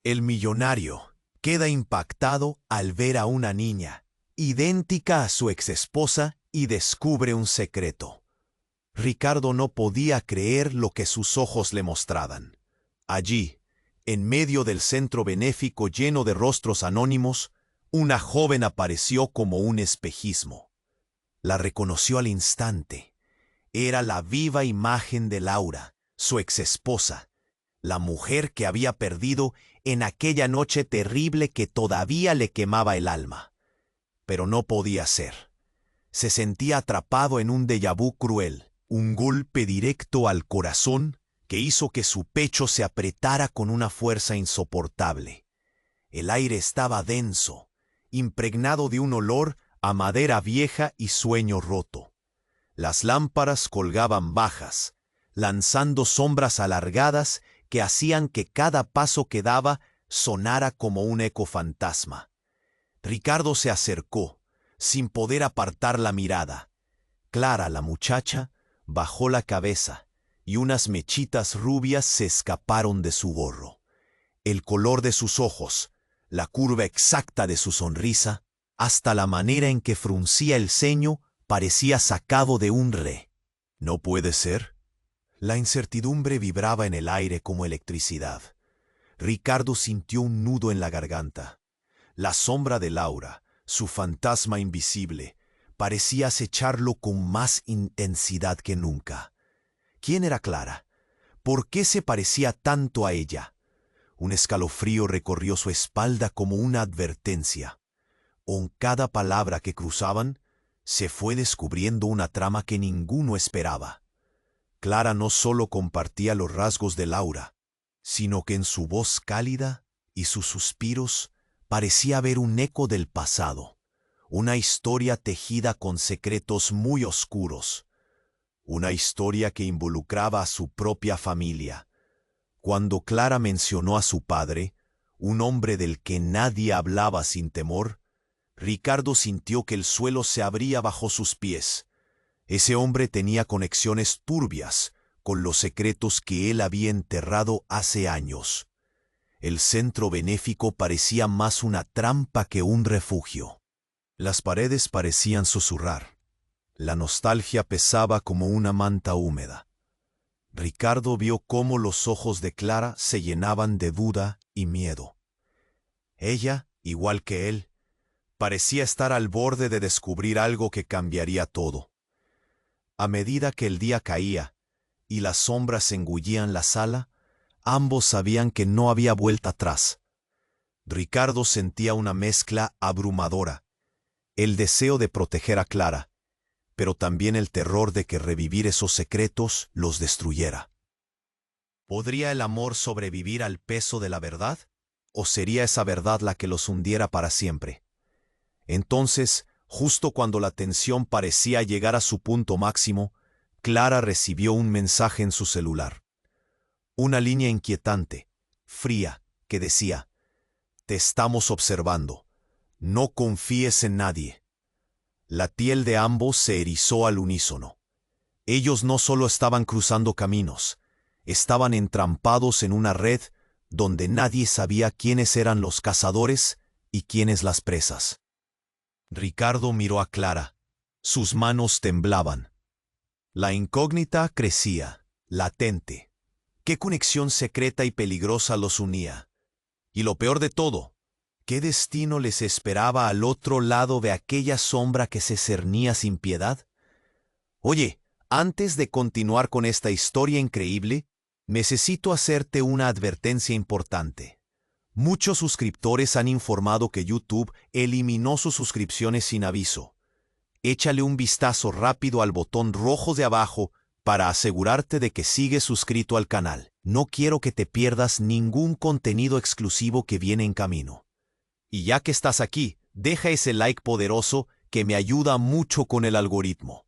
El millonario queda impactado al ver a una niña, idéntica a su exesposa, y descubre un secreto. Ricardo no podía creer lo que sus ojos le mostraban. Allí, en medio del centro benéfico lleno de rostros anónimos, una joven apareció como un espejismo. La reconoció al instante. Era la viva imagen de Laura, su exesposa, la mujer que había perdido en aquella noche terrible que todavía le quemaba el alma. Pero no podía ser. Se sentía atrapado en un déjà vu cruel, un golpe directo al corazón que hizo que su pecho se apretara con una fuerza insoportable. El aire estaba denso, impregnado de un olor a madera vieja y sueño roto. Las lámparas colgaban bajas, lanzando sombras alargadas que hacían que cada paso que daba sonara como un eco fantasma. Ricardo se acercó, sin poder apartar la mirada. Clara, la muchacha, bajó la cabeza y unas mechitas rubias se escaparon de su gorro. El color de sus ojos, la curva exacta de su sonrisa, hasta la manera en que fruncía el ceño, parecía sacado de un re. ¿No puede ser? La incertidumbre vibraba en el aire como electricidad. Ricardo sintió un nudo en la garganta. La sombra de Laura, su fantasma invisible, parecía acecharlo con más intensidad que nunca. ¿Quién era Clara? ¿Por qué se parecía tanto a ella? Un escalofrío recorrió su espalda como una advertencia. Con cada palabra que cruzaban, se fue descubriendo una trama que ninguno esperaba. Clara no solo compartía los rasgos de Laura, sino que en su voz cálida y sus suspiros parecía haber un eco del pasado, una historia tejida con secretos muy oscuros, una historia que involucraba a su propia familia. Cuando Clara mencionó a su padre, un hombre del que nadie hablaba sin temor, Ricardo sintió que el suelo se abría bajo sus pies. Ese hombre tenía conexiones turbias con los secretos que él había enterrado hace años. El centro benéfico parecía más una trampa que un refugio. Las paredes parecían susurrar. La nostalgia pesaba como una manta húmeda. Ricardo vio cómo los ojos de Clara se llenaban de duda y miedo. Ella, igual que él, parecía estar al borde de descubrir algo que cambiaría todo. A medida que el día caía y las sombras engullían la sala, ambos sabían que no había vuelta atrás. Ricardo sentía una mezcla abrumadora, el deseo de proteger a Clara, pero también el terror de que revivir esos secretos los destruyera. ¿Podría el amor sobrevivir al peso de la verdad? ¿O sería esa verdad la que los hundiera para siempre? Entonces, justo cuando la tensión parecía llegar a su punto máximo, Clara recibió un mensaje en su celular. Una línea inquietante, fría, que decía: «Te estamos observando. No confíes en nadie». La piel de ambos se erizó al unísono. Ellos no solo estaban cruzando caminos, estaban entrampados en una red donde nadie sabía quiénes eran los cazadores y quiénes las presas. Ricardo miró a Clara. Sus manos temblaban. La incógnita crecía, latente. ¿Qué conexión secreta y peligrosa los unía? Y lo peor de todo, ¿qué destino les esperaba al otro lado de aquella sombra que se cernía sin piedad? Oye, antes de continuar con esta historia increíble, necesito hacerte una advertencia importante. Muchos suscriptores han informado que YouTube eliminó sus suscripciones sin aviso. Échale un vistazo rápido al botón rojo de abajo para asegurarte de que sigues suscrito al canal. No quiero que te pierdas ningún contenido exclusivo que viene en camino. Y ya que estás aquí, deja ese like poderoso que me ayuda mucho con el algoritmo.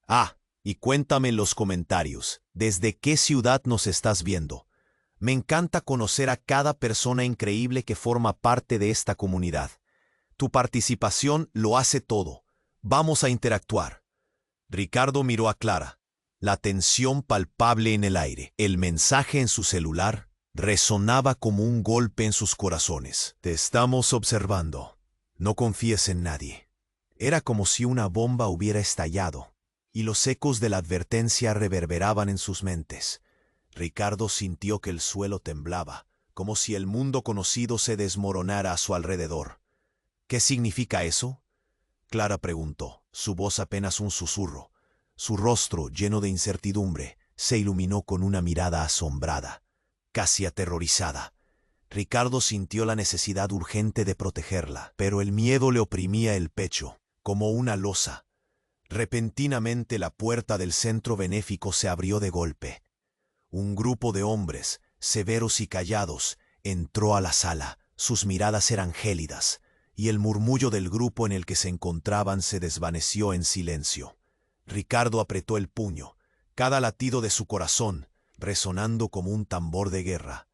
Ah, y cuéntame en los comentarios, ¿desde qué ciudad nos estás viendo? Me encanta conocer a cada persona increíble que forma parte de esta comunidad. Tu participación lo hace todo. Vamos a interactuar. Ricardo miró a Clara, la tensión palpable en el aire, el mensaje en su celular, resonaba como un golpe en sus corazones. Te estamos observando. No confíes en nadie. Era como si una bomba hubiera estallado, y los ecos de la advertencia reverberaban en sus mentes. Ricardo sintió que el suelo temblaba, como si el mundo conocido se desmoronara a su alrededor. ¿Qué significa eso? Clara preguntó, su voz apenas un susurro. Su rostro, lleno de incertidumbre, se iluminó con una mirada asombrada, casi aterrorizada. Ricardo sintió la necesidad urgente de protegerla, pero el miedo le oprimía el pecho, como una losa. Repentinamente la puerta del centro benéfico se abrió de golpe. Un grupo de hombres, severos y callados, entró a la sala. Sus miradas eran gélidas, y el murmullo del grupo en el que se encontraban se desvaneció en silencio. Ricardo apretó el puño, cada latido de su corazón resonando como un tambor de guerra.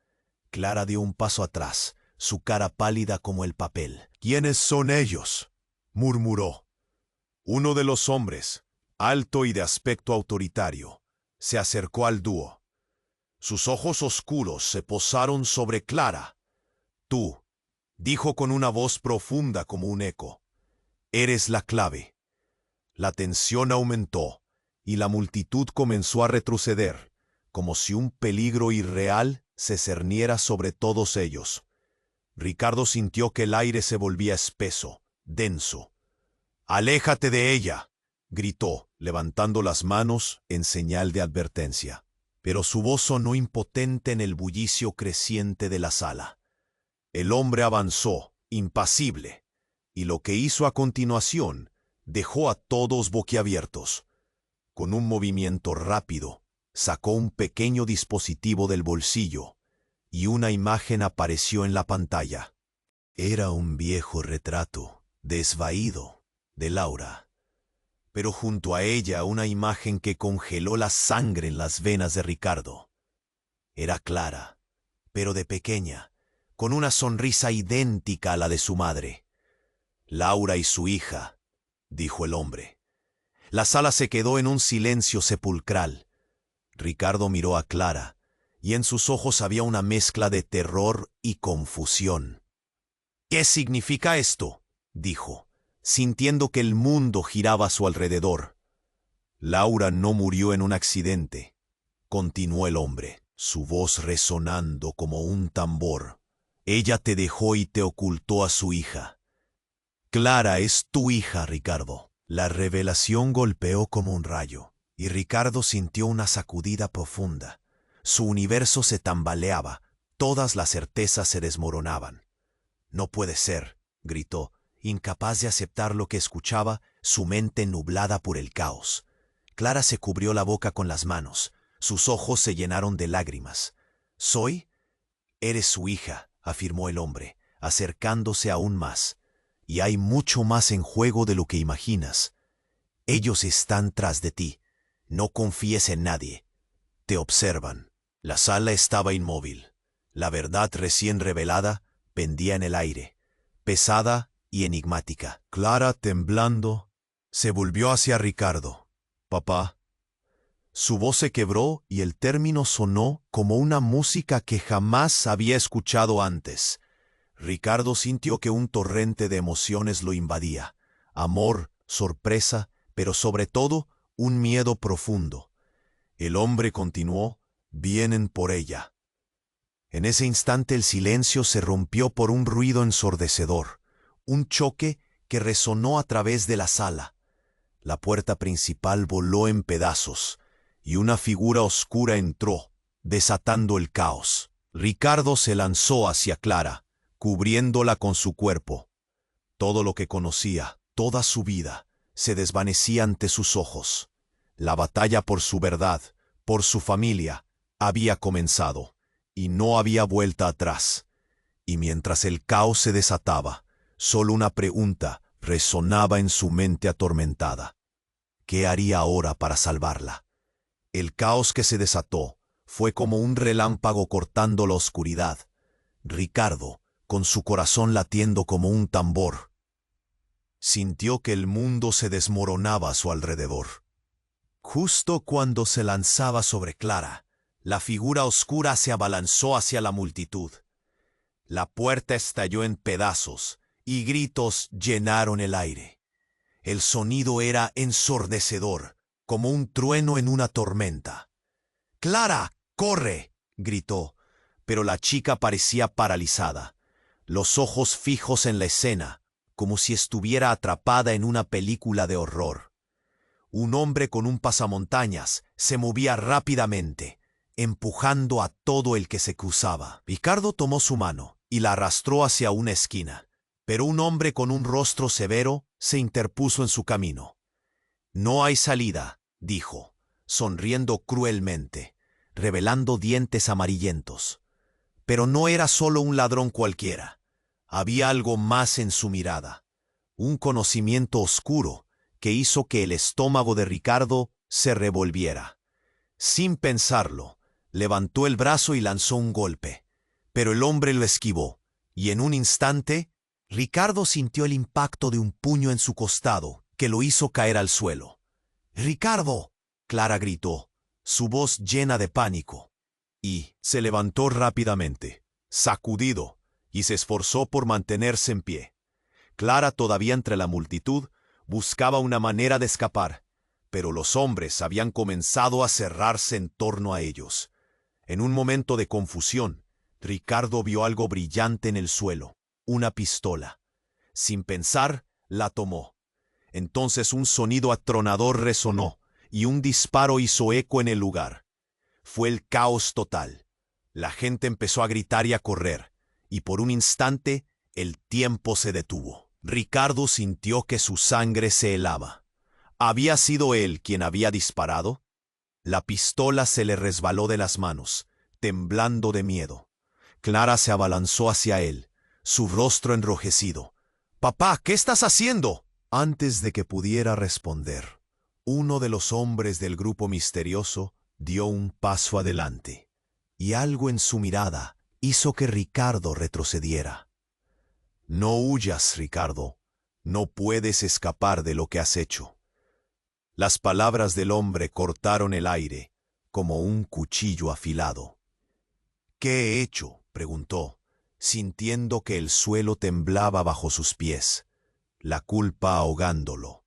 Clara dio un paso atrás, su cara pálida como el papel. «¿Quiénes son ellos?», murmuró. Uno de los hombres, alto y de aspecto autoritario, se acercó al dúo. Sus ojos oscuros se posaron sobre Clara. «Tú», dijo con una voz profunda como un eco, «eres la clave». La tensión aumentó, y la multitud comenzó a retroceder, como si un peligro irreal se cerniera sobre todos ellos. Ricardo sintió que el aire se volvía espeso, denso. «¡Aléjate de ella!», gritó, levantando las manos en señal de advertencia. Pero su voz sonó impotente en el bullicio creciente de la sala. El hombre avanzó, impasible, y lo que hizo a continuación dejó a todos boquiabiertos. Con un movimiento rápido, sacó un pequeño dispositivo del bolsillo, y una imagen apareció en la pantalla. Era un viejo retrato, desvaído, de Laura, pero junto a ella una imagen que congeló la sangre en las venas de Ricardo. Era Clara, pero de pequeña, con una sonrisa idéntica a la de su madre. «Laura y su hija», dijo el hombre. La sala se quedó en un silencio sepulcral. Ricardo miró a Clara, y en sus ojos había una mezcla de terror y confusión. «¿Qué significa esto?», dijo, sintiendo que el mundo giraba a su alrededor. «Laura no murió en un accidente», continuó el hombre, su voz resonando como un tambor. «Ella te dejó y te ocultó a su hija. Clara es tu hija, Ricardo». La revelación golpeó como un rayo, y Ricardo sintió una sacudida profunda. Su universo se tambaleaba, todas las certezas se desmoronaban. «No puede ser», gritó, incapaz de aceptar lo que escuchaba, su mente nublada por el caos. Clara se cubrió la boca con las manos, sus ojos se llenaron de lágrimas. «¿Soy?» «Eres su hija», afirmó el hombre, acercándose aún más. «Y hay mucho más en juego de lo que imaginas. Ellos están tras de ti. No confíes en nadie. Te observan». La sala estaba inmóvil. La verdad recién revelada pendía en el aire, pesada y enigmática. Clara, temblando, se volvió hacia Ricardo. «Papá». Su voz se quebró y el término sonó como una música que jamás había escuchado antes. Ricardo sintió que un torrente de emociones lo invadía. Amor, sorpresa, pero sobre todo un miedo profundo. El hombre continuó: «Vienen por ella». En ese instante el silencio se rompió por un ruido ensordecedor, un choque que resonó a través de la sala. La puerta principal voló en pedazos, y una figura oscura entró, desatando el caos. Ricardo se lanzó hacia Clara, cubriéndola con su cuerpo. Todo lo que conocía, toda su vida, se desvanecía ante sus ojos. La batalla por su verdad, por su familia, había comenzado, y no había vuelta atrás. Y mientras el caos se desataba, solo una pregunta resonaba en su mente atormentada: ¿qué haría ahora para salvarla? El caos que se desató fue como un relámpago cortando la oscuridad. Ricardo, con su corazón latiendo como un tambor, sintió que el mundo se desmoronaba a su alrededor. Justo cuando se lanzaba sobre Clara, La figura oscura se abalanzó hacia la multitud. La puerta estalló en pedazos y gritos llenaron el aire. El sonido era ensordecedor, como un trueno en una tormenta. «¡Clara, corre!», gritó, pero la chica parecía paralizada, los ojos fijos en la escena, como si estuviera atrapada en una película de horror. Un hombre con un pasamontañas se movía rápidamente, empujando a todo el que se cruzaba. Ricardo tomó su mano y la arrastró hacia una esquina, pero un hombre con un rostro severo se interpuso en su camino. «No hay salida», dijo, sonriendo cruelmente, revelando dientes amarillentos. Pero no era solo un ladrón cualquiera. Había algo más en su mirada, un conocimiento oscuro que hizo que el estómago de Ricardo se revolviera. Sin pensarlo, levantó el brazo y lanzó un golpe, pero el hombre lo esquivó, y en un instante, Ricardo sintió el impacto de un puño en su costado que lo hizo caer al suelo. «¡Ricardo!», Clara gritó, su voz llena de pánico, y se levantó rápidamente, sacudido, y se esforzó por mantenerse en pie. Clara, todavía entre la multitud, buscaba una manera de escapar, pero los hombres habían comenzado a cerrarse en torno a ellos. En un momento de confusión, Ricardo vio algo brillante en el suelo, una pistola. Sin pensar, la tomó. Entonces un sonido atronador resonó, y un disparo hizo eco en el lugar. Fue el caos total. La gente empezó a gritar y a correr, y por un instante el tiempo se detuvo. Ricardo sintió que su sangre se helaba. ¿Había sido él quien había disparado? La pistola se le resbaló de las manos, temblando de miedo. Clara se abalanzó hacia él, su rostro enrojecido. «¡Papá, qué estás haciendo!». Antes de que pudiera responder, uno de los hombres del grupo misterioso dio un paso adelante, y algo en su mirada hizo que Ricardo retrocediera. «No huyas, Ricardo. No puedes escapar de lo que has hecho». Las palabras del hombre cortaron el aire, como un cuchillo afilado. «¿Qué he hecho?», preguntó, sintiendo que el suelo temblaba bajo sus pies, la culpa ahogándolo.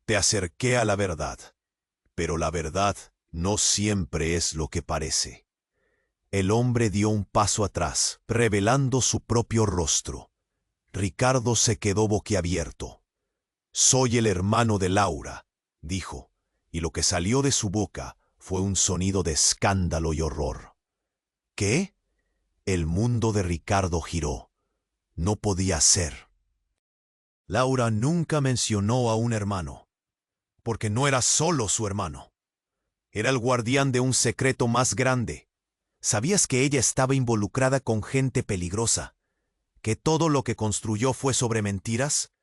«Te acerqué a la verdad, pero la verdad no siempre es lo que parece». El hombre dio un paso atrás, revelando su propio rostro. Ricardo se quedó boquiabierto. «Soy el hermano de Laura», dijo, y lo que salió de su boca fue un sonido de escándalo y horror. «¿Qué?». El mundo de Ricardo giró. No podía ser. Laura nunca mencionó a un hermano, porque no era solo su hermano. Era el guardián de un secreto más grande. ¿Sabías que ella estaba involucrada con gente peligrosa? ¿Que todo lo que construyó fue sobre mentiras?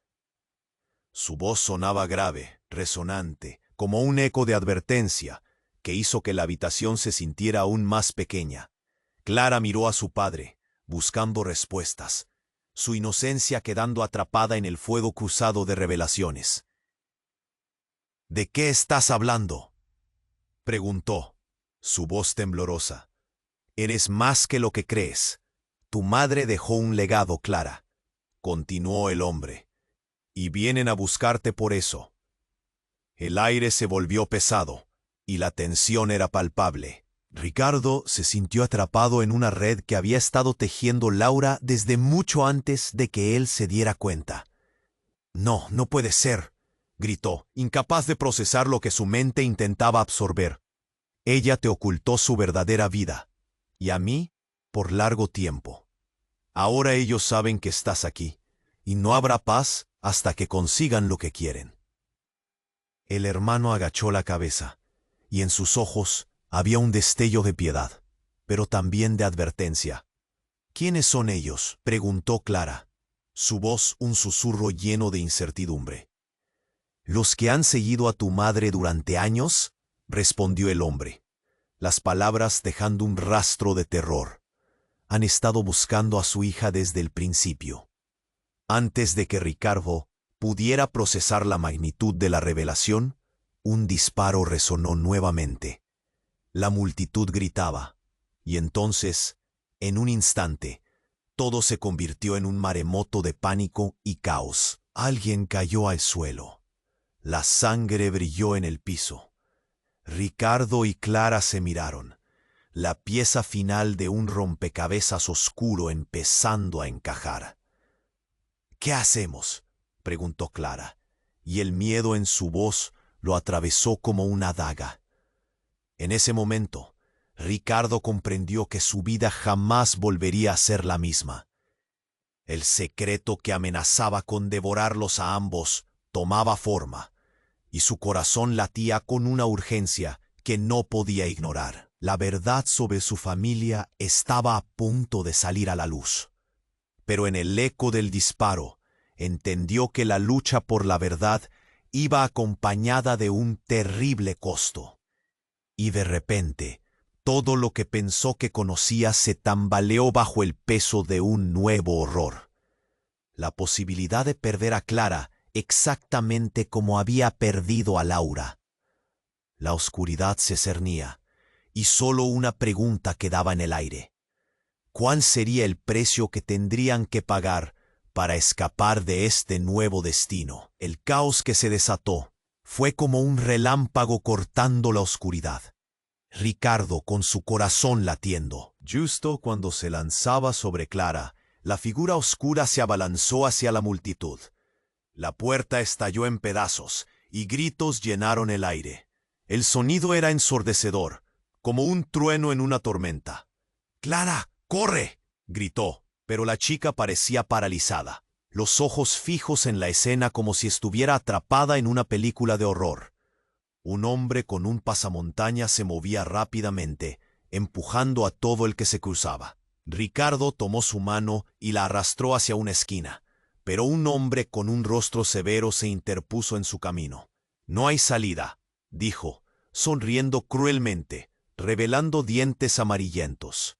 Su voz sonaba grave, resonante, como un eco de advertencia, que hizo que la habitación se sintiera aún más pequeña. Clara miró a su padre, buscando respuestas, su inocencia quedando atrapada en el fuego cruzado de revelaciones. «¿De qué estás hablando?», preguntó, su voz temblorosa. «Eres más que lo que crees. Tu madre dejó un legado, Clara», continuó el hombre, «y vienen a buscarte por eso». El aire se volvió pesado, y la tensión era palpable. Ricardo se sintió atrapado en una red que había estado tejiendo Laura desde mucho antes de que él se diera cuenta. «No, no puede ser», gritó, incapaz de procesar lo que su mente intentaba absorber. «Ella te ocultó su verdadera vida, y a mí por largo tiempo. Ahora ellos saben que estás aquí, y no habrá paz hasta que consigan lo que quieren». El hermano agachó la cabeza, y en sus ojos había un destello de piedad, pero también de advertencia. «¿Quiénes son ellos?», preguntó Clara, su voz un susurro lleno de incertidumbre. «¿Los que han seguido a tu madre durante años?», respondió el hombre, las palabras dejando un rastro de terror. «Han estado buscando a su hija desde el principio». Antes de que Ricardo pudiera procesar la magnitud de la revelación, un disparo resonó nuevamente. La multitud gritaba, y entonces, en un instante, todo se convirtió en un maremoto de pánico y caos. Alguien cayó al suelo. La sangre brilló en el piso. Ricardo y Clara se miraron, la pieza final de un rompecabezas oscuro empezando a encajar. «¿Qué hacemos?», preguntó Clara, y el miedo en su voz lo atravesó como una daga. En ese momento, Ricardo comprendió que su vida jamás volvería a ser la misma. El secreto que amenazaba con devorarlos a ambos tomaba forma, y su corazón latía con una urgencia que no podía ignorar. La verdad sobre su familia estaba a punto de salir a la luz. Pero en el eco del disparo, entendió que la lucha por la verdad iba acompañada de un terrible costo. Y de repente, todo lo que pensó que conocía se tambaleó bajo el peso de un nuevo horror. La posibilidad de perder a Clara exactamente como había perdido a Laura. La oscuridad se cernía, y solo una pregunta quedaba en el aire. ¿Cuál sería el precio que tendrían que pagar para escapar de este nuevo destino? El caos que se desató fue como un relámpago cortando la oscuridad. Ricardo con su corazón latiendo. Justo cuando se lanzaba sobre Clara, la figura oscura se abalanzó hacia la multitud. La puerta estalló en pedazos y gritos llenaron el aire. El sonido era ensordecedor, como un trueno en una tormenta. «¡Clara, corre!», gritó, pero la chica parecía paralizada, los ojos fijos en la escena como si estuviera atrapada en una película de horror. Un hombre con un pasamontañas se movía rápidamente, empujando a todo el que se cruzaba. Ricardo tomó su mano y la arrastró hacia una esquina, pero un hombre con un rostro severo se interpuso en su camino. «No hay salida», dijo, sonriendo cruelmente, revelando dientes amarillentos.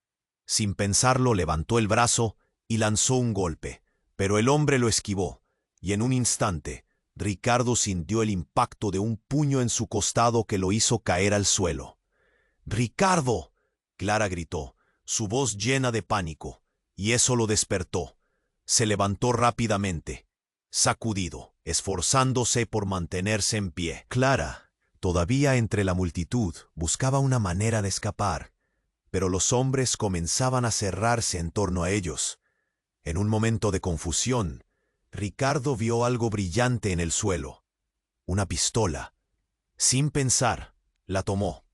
Sin pensarlo, levantó el brazo y lanzó un golpe, pero el hombre lo esquivó, y en un instante, Ricardo sintió el impacto de un puño en su costado que lo hizo caer al suelo. «¡Ricardo!», Clara gritó, su voz llena de pánico, y eso lo despertó. Se levantó rápidamente, sacudido, esforzándose por mantenerse en pie. Clara, todavía entre la multitud, buscaba una manera de escapar, pero los hombres comenzaban a cerrarse en torno a ellos. En un momento de confusión, Ricardo vio algo brillante en el suelo. Una pistola. Sin pensar, la tomó.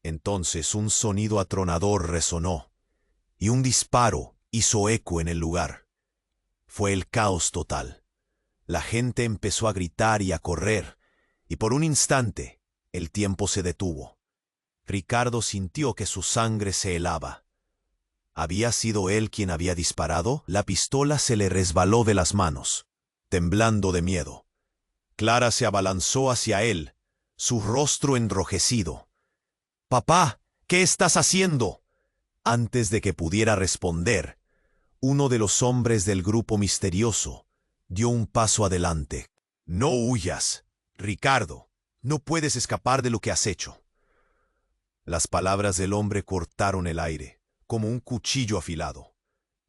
Entonces un sonido atronador resonó, y un disparo hizo eco en el lugar. Fue el caos total. La gente empezó a gritar y a correr, y por un instante el tiempo se detuvo. Ricardo sintió que su sangre se helaba. ¿Había sido él quien había disparado? La pistola se le resbaló de las manos, temblando de miedo. Clara se abalanzó hacia él, su rostro enrojecido. «¡Papá! ¿Qué estás haciendo?». Antes de que pudiera responder, uno de los hombres del grupo misterioso dio un paso adelante. «No huyas, Ricardo. No puedes escapar de lo que has hecho». Las palabras del hombre cortaron el aire, como un cuchillo afilado.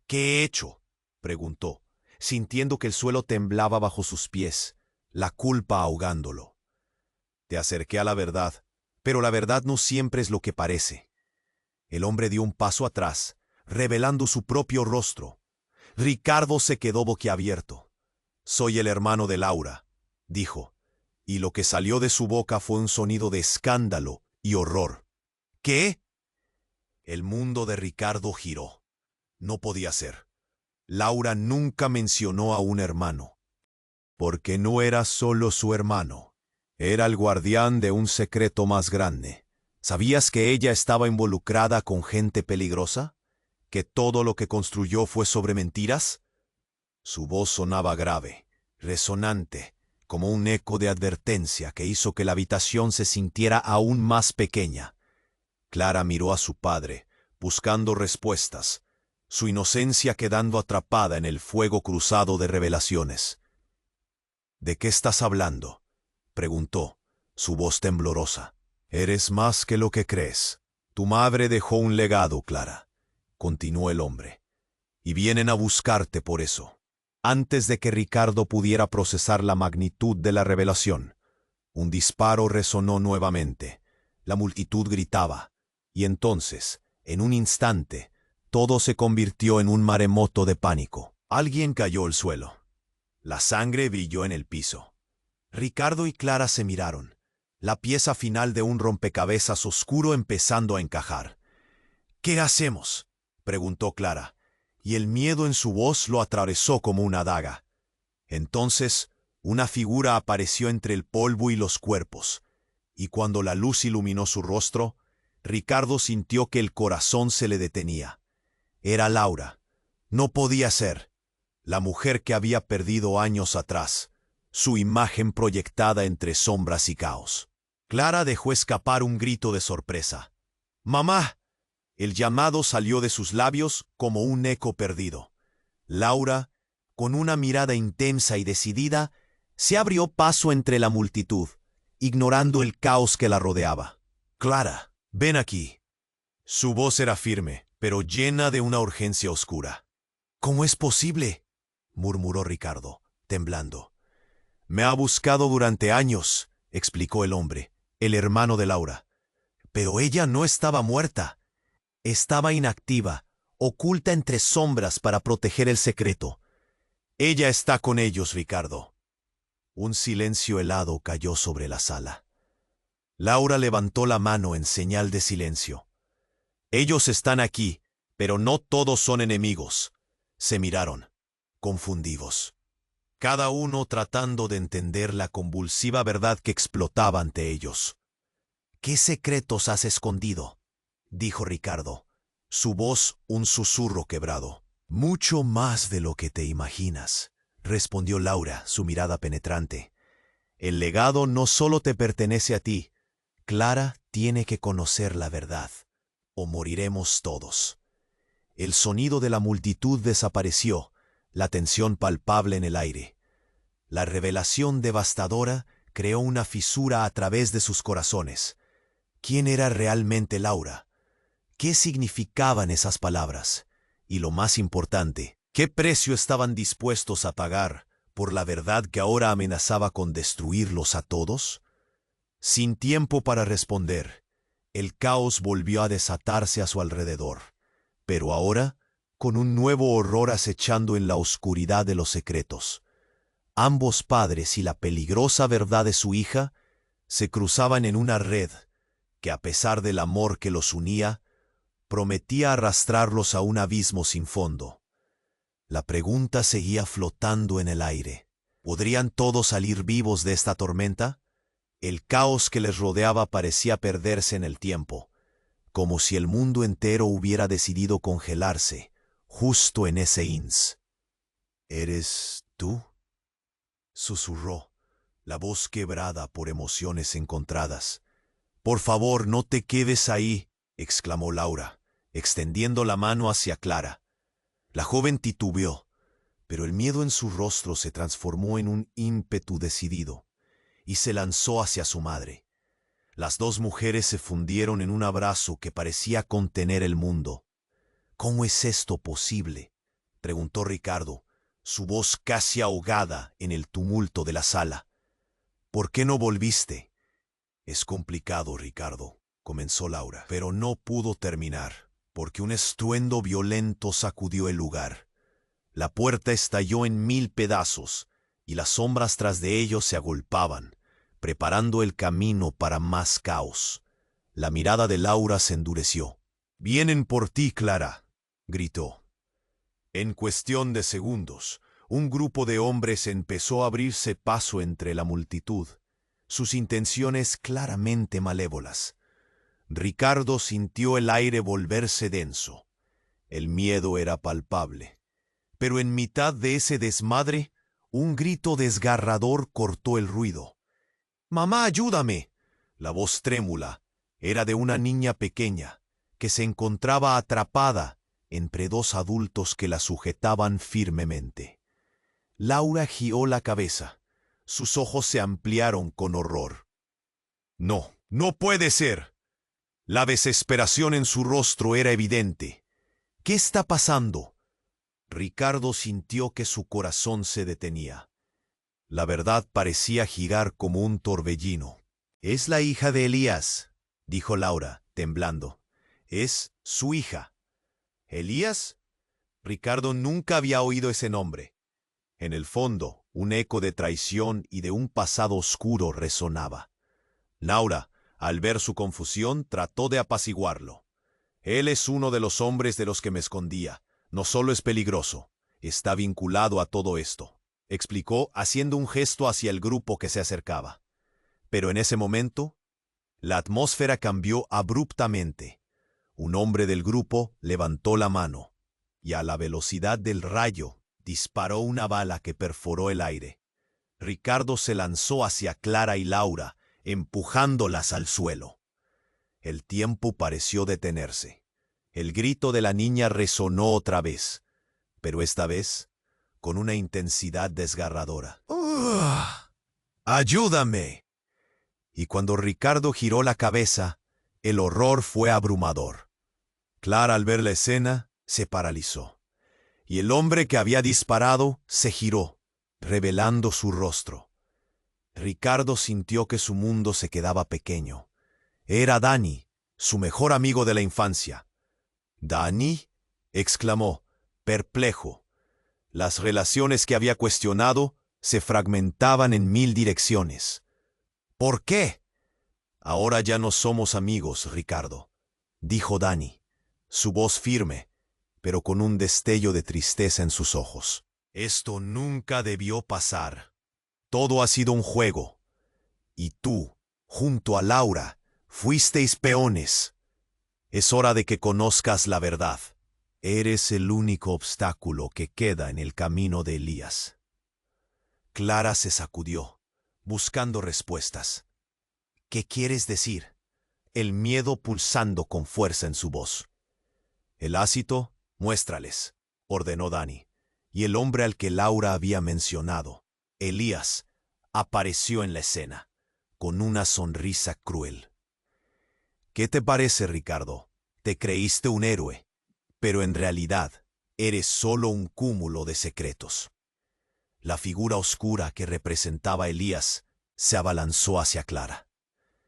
«¿Qué he hecho?», preguntó, sintiendo que el suelo temblaba bajo sus pies, la culpa ahogándolo. «Te acerqué a la verdad, pero la verdad no siempre es lo que parece». El hombre dio un paso atrás, revelando su propio rostro. Ricardo se quedó boquiabierto. «Soy el hermano de Laura», dijo, y lo que salió de su boca fue un sonido de escándalo y horror. «¿Qué?». El mundo de Ricardo giró. No podía ser. Laura nunca mencionó a un hermano. Porque no era solo su hermano. Era el guardián de un secreto más grande. ¿Sabías que ella estaba involucrada con gente peligrosa? ¿Que todo lo que construyó fue sobre mentiras? Su voz sonaba grave, resonante, como un eco de advertencia que hizo que la habitación se sintiera aún más pequeña. Clara miró a su padre, buscando respuestas, su inocencia quedando atrapada en el fuego cruzado de revelaciones. «¿De qué estás hablando?», preguntó, su voz temblorosa. Eres más que lo que crees. Tu madre dejó un legado, Clara, continuó el hombre, y vienen a buscarte por eso. Antes de que Ricardo pudiera procesar la magnitud de la revelación, un disparo resonó nuevamente. La multitud gritaba, y entonces, en un instante, todo se convirtió en un maremoto de pánico. Alguien cayó al suelo. La sangre brilló en el piso. Ricardo y Clara se miraron, la pieza final de un rompecabezas oscuro empezando a encajar. «¿Qué hacemos?», preguntó Clara, y el miedo en su voz lo atravesó como una daga. Entonces, una figura apareció entre el polvo y los cuerpos, y cuando la luz iluminó su rostro, Ricardo sintió que el corazón se le detenía. Era Laura. No podía ser. La mujer que había perdido años atrás, su imagen proyectada entre sombras y caos. Clara dejó escapar un grito de sorpresa. «¡Mamá!». El llamado salió de sus labios como un eco perdido. Laura, con una mirada intensa y decidida, se abrió paso entre la multitud, ignorando el caos que la rodeaba. «Clara, ven aquí». Su voz era firme, pero llena de una urgencia oscura. «¿Cómo es posible?», murmuró Ricardo, temblando. «Me ha buscado durante años», explicó el hombre, el hermano de Laura. «Pero ella no estaba muerta. Estaba inactiva, oculta entre sombras para proteger el secreto. Ella está con ellos, Ricardo». Un silencio helado cayó sobre la sala. Laura levantó la mano en señal de silencio. «Ellos están aquí, pero no todos son enemigos». Se miraron, confundidos, cada uno tratando de entender la convulsiva verdad que explotaba ante ellos. «¿Qué secretos has escondido?», dijo Ricardo, su voz un susurro quebrado. «Mucho más de lo que te imaginas», respondió Laura, su mirada penetrante. «El legado no solo te pertenece a ti. Clara tiene que conocer la verdad, o moriremos todos». El sonido de la multitud desapareció, la tensión palpable en el aire. La revelación devastadora creó una fisura a través de sus corazones. ¿Quién era realmente Laura? ¿Qué significaban esas palabras? Y lo más importante, ¿qué precio estaban dispuestos a pagar por la verdad que ahora amenazaba con destruirlos a todos? Sin tiempo para responder, el caos volvió a desatarse a su alrededor, pero ahora con un nuevo horror acechando en la oscuridad de los secretos. Ambos padres y la peligrosa verdad de su hija se cruzaban en una red que, a pesar del amor que los unía, prometía arrastrarlos a un abismo sin fondo. La pregunta seguía flotando en el aire. ¿Podrían todos salir vivos de esta tormenta? El caos que les rodeaba parecía perderse en el tiempo, como si el mundo entero hubiera decidido congelarse justo en ese ins. «¿Eres tú?», susurró, la voz quebrada por emociones encontradas. «Por favor, no te quedes ahí», exclamó Laura, extendiendo la mano hacia Clara. La joven titubeó, pero el miedo en su rostro se transformó en un ímpetu decidido, y se lanzó hacia su madre. Las dos mujeres se fundieron en un abrazo que parecía contener el mundo. «¿Cómo es esto posible?», preguntó Ricardo, su voz casi ahogada en el tumulto de la sala. «¿Por qué no volviste?». «Es complicado, Ricardo», comenzó Laura, pero no pudo terminar, porque un estruendo violento sacudió el lugar. La puerta estalló en 1000 pedazos, y las sombras tras de ellos se agolpaban, preparando el camino para más caos. La mirada de Laura se endureció. «Vienen por ti, Clara», gritó. En cuestión de segundos, un grupo de hombres empezó a abrirse paso entre la multitud, sus intenciones claramente malévolas. Ricardo sintió el aire volverse denso. El miedo era palpable. Pero en mitad de ese desmadre, un grito desgarrador cortó el ruido. «¡Mamá, ayúdame!». La voz trémula era de una niña pequeña que se encontraba atrapada entre dos adultos que la sujetaban firmemente. Laura giró la cabeza. Sus ojos se ampliaron con horror. «No», No puede ser. La desesperación en su rostro era evidente. ¿Qué está pasando? Ricardo sintió que su corazón se detenía. La verdad parecía girar como un torbellino. «Es la hija de Elías», dijo Laura, temblando. «Es su hija». ¿Elías? Ricardo nunca había oído ese nombre. En el fondo, un eco de traición y de un pasado oscuro resonaba. Laura, al ver su confusión, trató de apaciguarlo. «Él es uno de los hombres de los que me escondía. No solo es peligroso, está vinculado a todo esto», explicó, haciendo un gesto hacia el grupo que se acercaba. Pero en ese momento, la atmósfera cambió abruptamente. Un hombre del grupo levantó la mano, y a la velocidad del rayo disparó una bala que perforó el aire. Ricardo se lanzó hacia Clara y Laura, empujándolas al suelo. El tiempo pareció detenerse. El grito de la niña resonó otra vez, pero esta vez con una intensidad desgarradora. ¡Ayúdame! Y cuando Ricardo giró la cabeza, el horror fue abrumador. Clara, al ver la escena, se paralizó, y el hombre que había disparado se giró, revelando su rostro. Ricardo sintió que su mundo se quedaba pequeño. Era Dani, su mejor amigo de la infancia. «¿Dani?», exclamó, perplejo. Las relaciones que había cuestionado se fragmentaban en 1000 direcciones. «¿Por qué?» «Ahora ya no somos amigos, Ricardo», dijo Dani, su voz firme, pero con un destello de tristeza en sus ojos. «Esto nunca debió pasar. Todo ha sido un juego. Y tú, junto a Laura, fuisteis peones. Es hora de que conozcas la verdad. Eres el único obstáculo que queda en el camino de Elías». Clara se sacudió, buscando respuestas. «¿Qué quieres decir?», el miedo pulsando con fuerza en su voz. «El ácido, muéstrales», ordenó Dani, y el hombre al que Laura había mencionado, Elías, apareció en la escena, con una sonrisa cruel. «¿Qué te parece, Ricardo? Te creíste un héroe, pero en realidad eres solo un cúmulo de secretos». La figura oscura que representaba a Elías se abalanzó hacia Clara,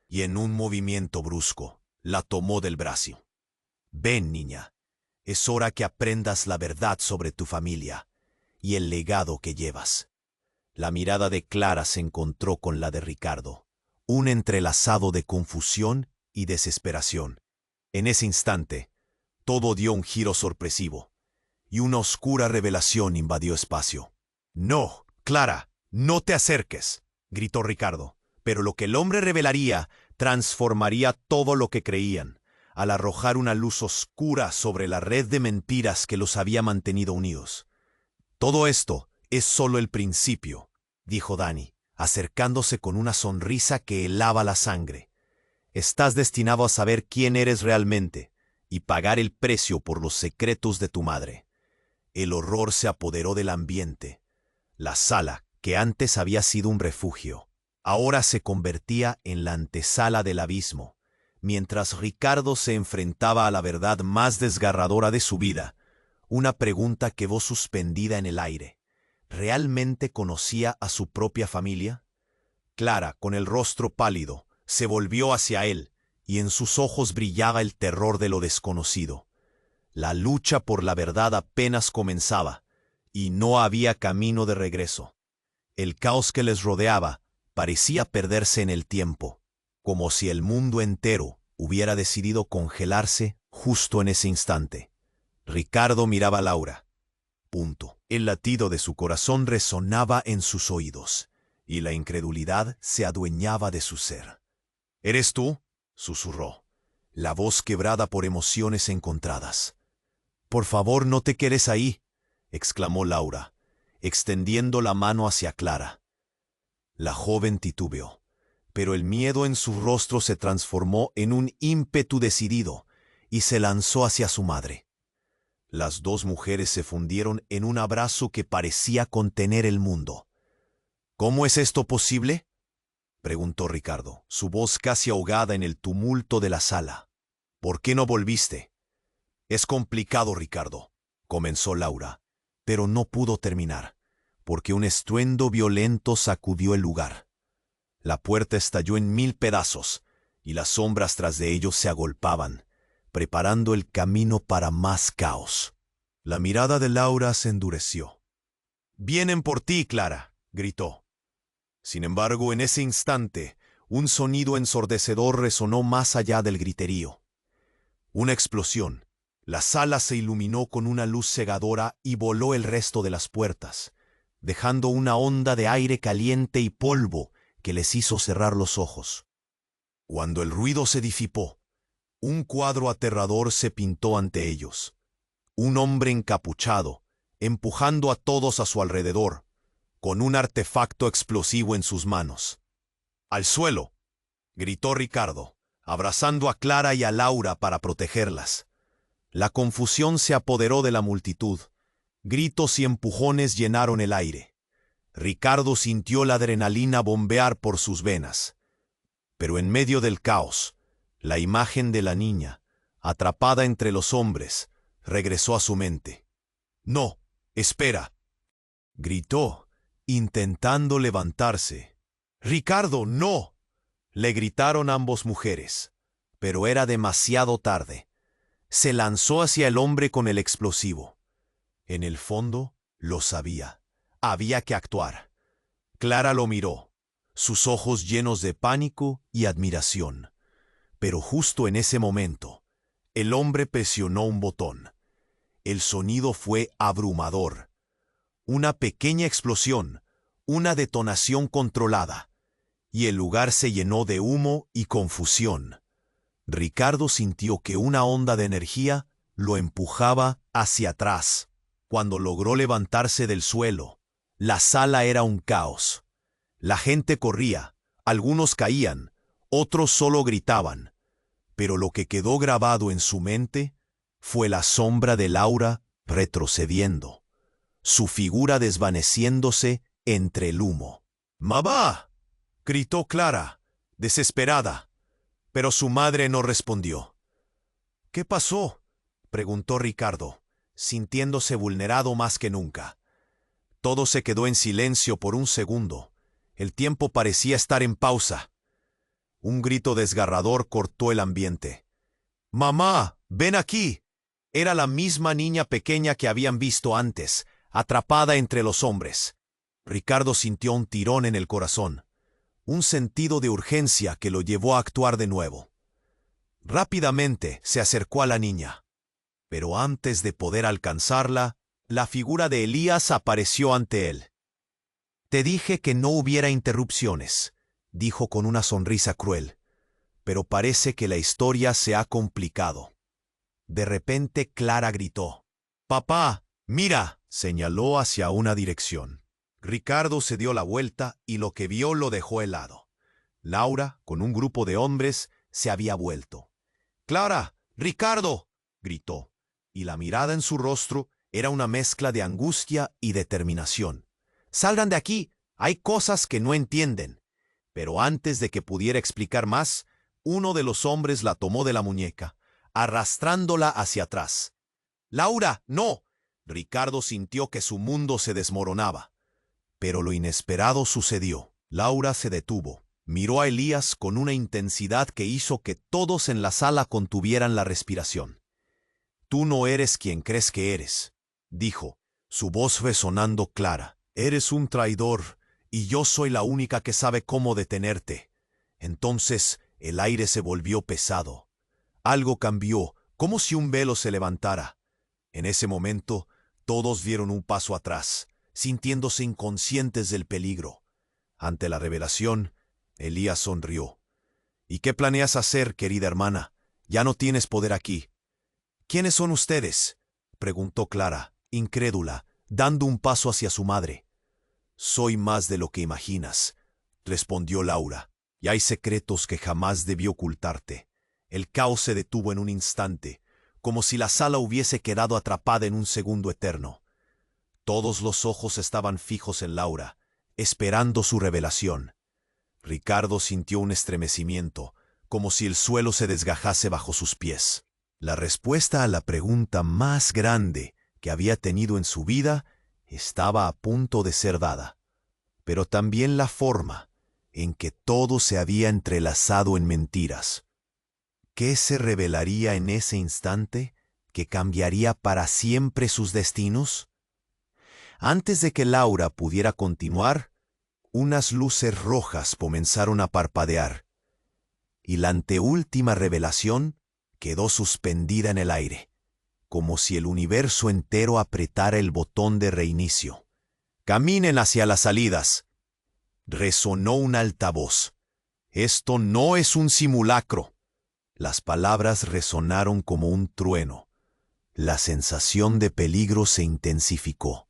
y en un movimiento brusco la tomó del brazo. «Ven, niña, es hora que aprendas la verdad sobre tu familia y el legado que llevas». La mirada de Clara se encontró con la de Ricardo, un entrelazado de confusión y desesperación. En ese instante, todo dio un giro sorpresivo, y una oscura revelación invadió espacio. «No, Clara, no te acerques», gritó Ricardo. Pero lo que el hombre revelaría transformaría todo lo que creían, al arrojar una luz oscura sobre la red de mentiras que los había mantenido unidos. «Todo esto es solo el principio», dijo Dani, acercándose con una sonrisa que helaba la sangre. «Estás destinado a saber quién eres realmente y pagar el precio por los secretos de tu madre». El horror se apoderó del ambiente. La sala, que antes había sido un refugio, ahora se convertía en la antesala del abismo, mientras Ricardo se enfrentaba a la verdad más desgarradora de su vida. Una pregunta quedó suspendida en el aire. ¿Realmente conocía a su propia familia? Clara, con el rostro pálido, se volvió hacia él, y en sus ojos brillaba el terror de lo desconocido. La lucha por la verdad apenas comenzaba, y no había camino de regreso. El caos que les rodeaba parecía perderse en el tiempo, como si el mundo entero hubiera decidido congelarse justo en ese instante. Ricardo miraba a Laura. Punto. El latido de su corazón resonaba en sus oídos, y la incredulidad se adueñaba de su ser. «¿Eres tú?», susurró, la voz quebrada por emociones encontradas. «Por favor, no te quedes ahí», exclamó Laura, extendiendo la mano hacia Clara. La joven titubeó, pero el miedo en su rostro se transformó en un ímpetu decidido y se lanzó hacia su madre. Las dos mujeres se fundieron en un abrazo que parecía contener el mundo. «¿Cómo es esto posible?», preguntó Ricardo, su voz casi ahogada en el tumulto de la sala. ¿Por qué no volviste? Es complicado, Ricardo, comenzó Laura, pero no pudo terminar, porque un estruendo violento sacudió el lugar. La puerta estalló en 1000 pedazos, y las sombras tras de ellos se agolpaban, preparando el camino para más caos. La mirada de Laura se endureció. «Vienen por ti, Clara», gritó. Sin embargo, en ese instante, un sonido ensordecedor resonó más allá del griterío. Una explosión. La sala se iluminó con una luz cegadora y voló el resto de las puertas, dejando una onda de aire caliente y polvo que les hizo cerrar los ojos. Cuando el ruido se disipó, un cuadro aterrador se pintó ante ellos. Un hombre encapuchado, empujando a todos a su alrededor, con un artefacto explosivo en sus manos. «¡Al suelo!», gritó Ricardo, abrazando a Clara y a Laura para protegerlas. La confusión se apoderó de la multitud. Gritos y empujones llenaron el aire. Ricardo sintió la adrenalina bombear por sus venas. Pero en medio del caos, la imagen de la niña, atrapada entre los hombres, regresó a su mente. «¡No! ¡Espera!», gritó, intentando levantarse. «¡Ricardo, no!», le gritaron ambos mujeres, pero era demasiado tarde. Se lanzó hacia el hombre con el explosivo. En el fondo, lo sabía. Había que actuar. Clara lo miró, sus ojos llenos de pánico y admiración. Pero justo en ese momento, el hombre presionó un botón. El sonido fue abrumador. Una pequeña explosión, una detonación controlada, y el lugar se llenó de humo y confusión. Ricardo sintió que una onda de energía lo empujaba hacia atrás. Cuando logró levantarse del suelo, la sala era un caos. La gente corría, algunos caían, otros solo gritaban. Pero lo que quedó grabado en su mente fue la sombra de Laura retrocediendo, su figura desvaneciéndose entre el humo. «¡Mamá!», gritó Clara, desesperada, pero su madre no respondió. «¿Qué pasó?», preguntó Ricardo, sintiéndose vulnerado más que nunca. Todo se quedó en silencio por un segundo. El tiempo parecía estar en pausa. Un grito desgarrador cortó el ambiente. «¡Mamá, ven aquí!». Era la misma niña pequeña que habían visto antes, atrapada entre los hombres. Ricardo sintió un tirón en el corazón, un sentido de urgencia que lo llevó a actuar de nuevo. Rápidamente se acercó a la niña, pero antes de poder alcanzarla, la figura de Elías apareció ante él. «Te dije que no hubiera interrupciones», dijo con una sonrisa cruel, «pero parece que la historia se ha complicado». De repente Clara gritó. «¡Papá, mira!», señaló hacia una dirección. Ricardo se dio la vuelta y lo que vio lo dejó helado. Laura, con un grupo de hombres, se había vuelto. «¡Clara! ¡Ricardo!», gritó, y la mirada en su rostro era una mezcla de angustia y determinación. «¡Salgan de aquí! Hay cosas que no entienden». Pero antes de que pudiera explicar más, uno de los hombres la tomó de la muñeca, arrastrándola hacia atrás. «¡Laura, no!». Ricardo sintió que su mundo se desmoronaba. Pero lo inesperado sucedió. Laura se detuvo, miró a Elías con una intensidad que hizo que todos en la sala contuvieran la respiración. «Tú no eres quien crees que eres», dijo, su voz resonando clara. «Eres un traidor, y yo soy la única que sabe cómo detenerte». Entonces el aire se volvió pesado. Algo cambió, como si un velo se levantara. En ese momento, todos dieron un paso atrás, sintiéndose inconscientes del peligro. Ante la revelación, Elías sonrió. «¿Y qué planeas hacer, querida hermana? Ya no tienes poder aquí». «¿Quiénes son ustedes?», preguntó Clara, incrédula, dando un paso hacia su madre. «Soy más de lo que imaginas», respondió Laura, «y hay secretos que jamás debí ocultarte». El caos se detuvo en un instante, como si la sala hubiese quedado atrapada en un segundo eterno. Todos los ojos estaban fijos en Laura, esperando su revelación. Ricardo sintió un estremecimiento, como si el suelo se desgajase bajo sus pies. La respuesta a la pregunta más grande que había tenido en su vida estaba a punto de ser dada, pero también la forma en que todo se había entrelazado en mentiras. ¿Qué se revelaría en ese instante que cambiaría para siempre sus destinos? Antes de que Laura pudiera continuar, unas luces rojas comenzaron a parpadear, y la anteúltima revelación quedó suspendida en el aire, como si el universo entero apretara el botón de reinicio. «Caminen hacia las salidas», resonó un altavoz. «Esto no es un simulacro». Las palabras resonaron como un trueno. La sensación de peligro se intensificó.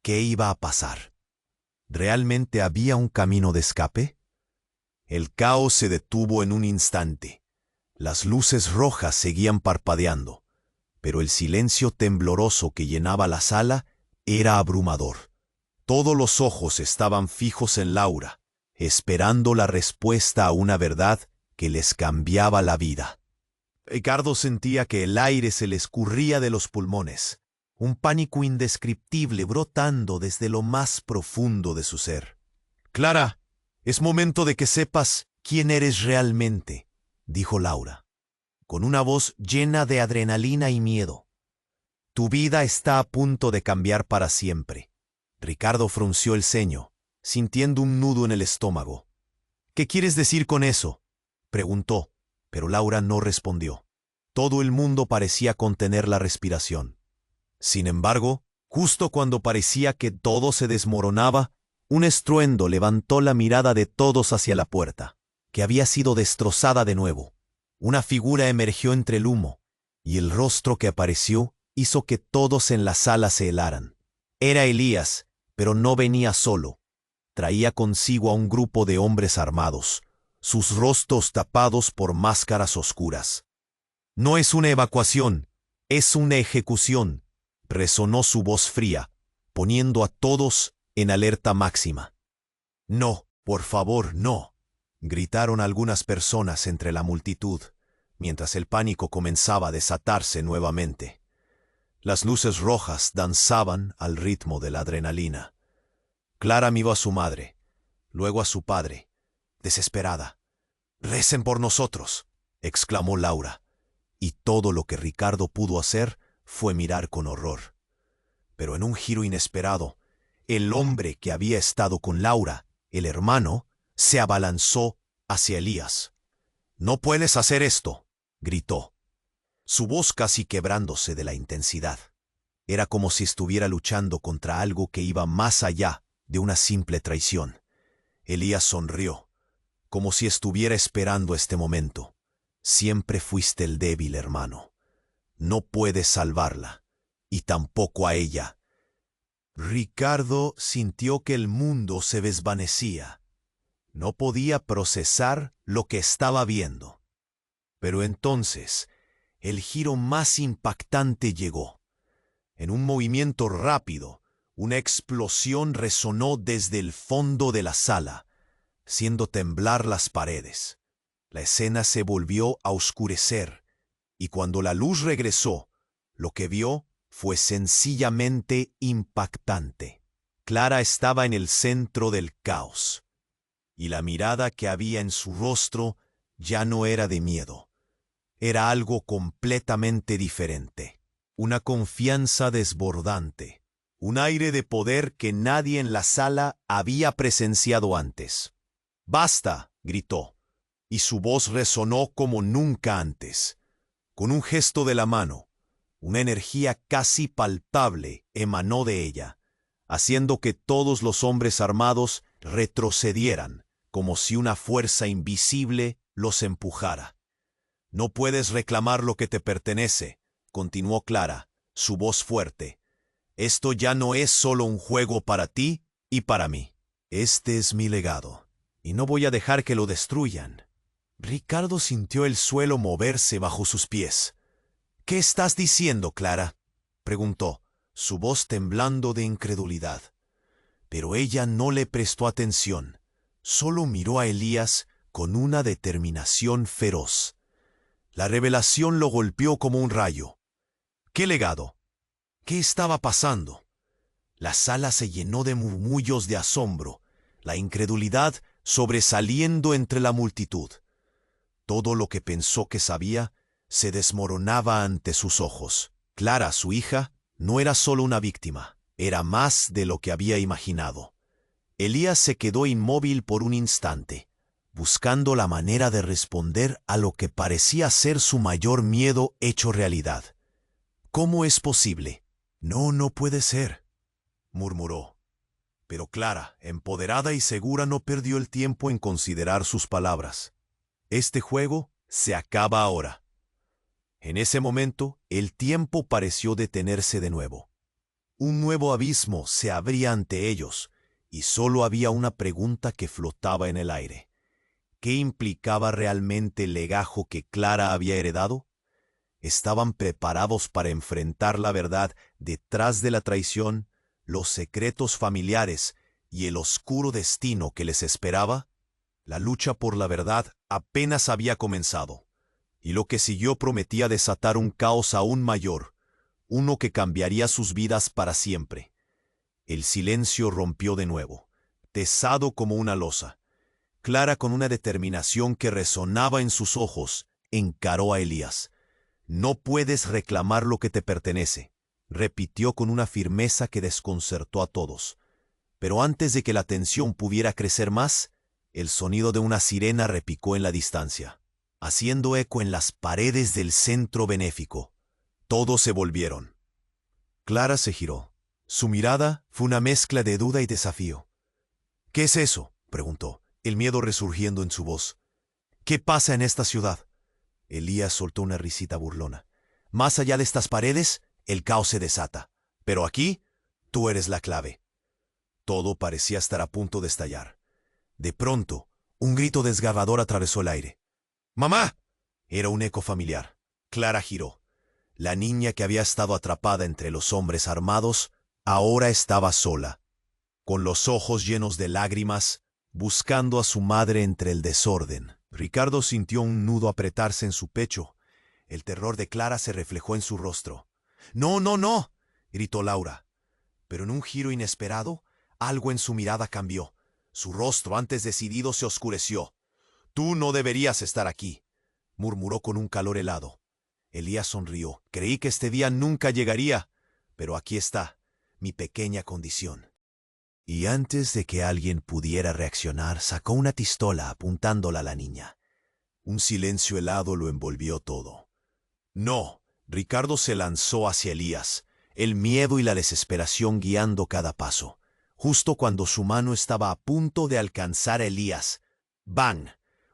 ¿Qué iba a pasar? ¿Realmente había un camino de escape? El caos se detuvo en un instante. Las luces rojas seguían parpadeando, pero el silencio tembloroso que llenaba la sala era abrumador. Todos los ojos estaban fijos en Laura, esperando la respuesta a una verdad que les cambiaba la vida. Ricardo sentía que el aire se le escurría de los pulmones, un pánico indescriptible brotando desde lo más profundo de su ser. «Clara, es momento de que sepas quién eres realmente», dijo Laura, con una voz llena de adrenalina y miedo. «Tu vida está a punto de cambiar para siempre». Ricardo frunció el ceño, sintiendo un nudo en el estómago. «¿Qué quieres decir con eso?», preguntó, pero Laura no respondió. Todo el mundo parecía contener la respiración. Sin embargo, justo cuando parecía que todo se desmoronaba, un estruendo levantó la mirada de todos hacia la puerta, que había sido destrozada de nuevo. Una figura emergió entre el humo, y el rostro que apareció hizo que todos en la sala se helaran. Era Elías, pero no venía solo. Traía consigo a un grupo de hombres armados, sus rostros tapados por máscaras oscuras. «No es una evacuación, es una ejecución», resonó su voz fría, poniendo a todos en alerta máxima. «No, por favor, no», gritaron algunas personas entre la multitud, mientras el pánico comenzaba a desatarse nuevamente. Las luces rojas danzaban al ritmo de la adrenalina. Clara miró a su madre, luego a su padre, desesperada. «Recen por nosotros», exclamó Laura, y todo lo que Ricardo pudo hacer fue mirar con horror. Pero en un giro inesperado, el hombre que había estado con Laura, el hermano, se abalanzó hacia Elías. «No puedes hacer esto», gritó, su voz casi quebrándose de la intensidad. Era como si estuviera luchando contra algo que iba más allá de una simple traición. Elías sonrió, como si estuviera esperando este momento. «Siempre fuiste el débil, hermano. No puedes salvarla, y tampoco a ella». Ricardo sintió que el mundo se desvanecía. No podía procesar lo que estaba viendo. Pero entonces, el giro más impactante llegó. En un movimiento rápido, una explosión resonó desde el fondo de la sala, haciendo temblar las paredes. La escena se volvió a oscurecer, y cuando la luz regresó, lo que vio fue sencillamente impactante. Clara estaba en el centro del caos, y la mirada que había en su rostro ya no era de miedo. Era algo completamente diferente. Una confianza desbordante, un aire de poder que nadie en la sala había presenciado antes. «¡Basta!», gritó, y su voz resonó como nunca antes. Con un gesto de la mano, una energía casi palpable emanó de ella, haciendo que todos los hombres armados retrocedieran, como si una fuerza invisible los empujara. «No puedes reclamar lo que te pertenece», continuó Clara, su voz fuerte. «Esto ya no es solo un juego para ti y para mí. Este es mi legado, y no voy a dejar que lo destruyan». Ricardo sintió el suelo moverse bajo sus pies. «¿Qué estás diciendo, Clara?», preguntó, su voz temblando de incredulidad. Pero ella no le prestó atención. Solo miró a Elías con una determinación feroz. La revelación lo golpeó como un rayo. ¿Qué legado? ¿Qué estaba pasando? La sala se llenó de murmullos de asombro, la incredulidad sobresaliendo entre la multitud. Todo lo que pensó que sabía se desmoronaba ante sus ojos. Clara, su hija, no era solo una víctima, era más de lo que había imaginado. Elías se quedó inmóvil por un instante, buscando la manera de responder a lo que parecía ser su mayor miedo hecho realidad. ¿Cómo es posible? No, no puede ser, murmuró. Pero Clara, empoderada y segura, no perdió el tiempo en considerar sus palabras. Este juego se acaba ahora. En ese momento, el tiempo pareció detenerse de nuevo. Un nuevo abismo se abría ante ellos, y solo había una pregunta que flotaba en el aire. ¿Qué implicaba realmente el legajo que Clara había heredado? ¿Estaban preparados para enfrentar la verdad detrás de la traición, los secretos familiares y el oscuro destino que les esperaba? La lucha por la verdad apenas había comenzado, y lo que siguió prometía desatar un caos aún mayor, uno que cambiaría sus vidas para siempre. El silencio rompió de nuevo, pesado como una losa. Clara, con una determinación que resonaba en sus ojos, encaró a Elías. «No puedes reclamar lo que te pertenece», repitió con una firmeza que desconcertó a todos. Pero antes de que la tensión pudiera crecer más, el sonido de una sirena repicó en la distancia, haciendo eco en las paredes del centro benéfico. Todos se volvieron. Clara se giró. Su mirada fue una mezcla de duda y desafío. «¿Qué es eso?», preguntó, el miedo resurgiendo en su voz. «¿Qué pasa en esta ciudad?». Elías soltó una risita burlona. «Más allá de estas paredes, el caos se desata. Pero aquí, tú eres la clave». Todo parecía estar a punto de estallar. De pronto, un grito desgarrador atravesó el aire. «¡Mamá!». Era un eco familiar. Clara giró. La niña que había estado atrapada entre los hombres armados ahora estaba sola, con los ojos llenos de lágrimas, buscando a su madre entre el desorden. Ricardo sintió un nudo apretarse en su pecho. El terror de Clara se reflejó en su rostro. «¡No, no, no!», gritó Laura. Pero en un giro inesperado, algo en su mirada cambió. Su rostro, antes decidido, se oscureció. «Tú no deberías estar aquí», murmuró con un calor helado. Elías sonrió. «Creí que este día nunca llegaría, pero aquí está, mi pequeña condición». Y antes de que alguien pudiera reaccionar, sacó una pistola apuntándola a la niña. Un silencio helado lo envolvió todo. «No», Ricardo se lanzó hacia Elías, el miedo y la desesperación guiando cada paso. Justo cuando su mano estaba a punto de alcanzar a Elías. ¡Bang!